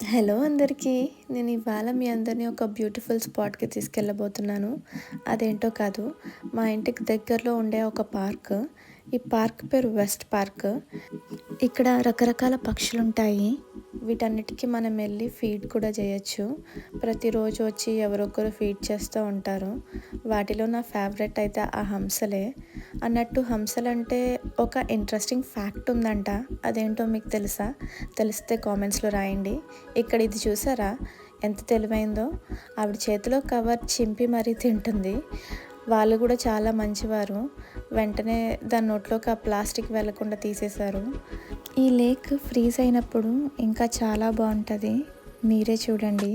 Hello అందరికీ. నేను ఇవాళ మీ అందరిని ఒక బ్యూటిఫుల్ స్పాట్‌కి తీసుకెళ్ళబోతున్నాను. అదేంటో కాదు, మా ఇంటికి దగ్గరలో ఉండే ఒక పార్క్. ఈ పార్క్ పేరు వెస్ట్ పార్క్. ఇక్కడ రకరకాల పక్షులుంటాయి. వీటన్నిటికి మనం వెళ్ళి ఫీడ్ కూడా చేయొచ్చు. ప్రతిరోజు వచ్చి ఎవరొకరు ఫీడ్ చేస్తూ ఉంటారు. వాటిలో నా ఫేవరెట్ అయితే ఆ హంసలే. అన్నట్టు హంసలంటే ఒక ఇంట్రెస్టింగ్ ఫ్యాక్ట్ ఉందంట. అదేంటో మీకు తెలుసా? తెలిస్తే కామెంట్స్‌లో రాయండి. ఇక్కడ ఇది చూసారా ఎంత తెలివైందో? ఆవిడ చేతిలో కవర్ చింపి మరీ తింటుంది. వాళ్ళు కూడా చాలా మంచివారు. వెంటనే దాని నోట్లోకి ఆ ప్లాస్టిక్ వెళ్ళకుండా తీసేశారు. ఈ లేక్ ఫ్రీజ్ అయినప్పుడు ఇంకా చాలా బాగుంటుంది. మీరే చూడండి.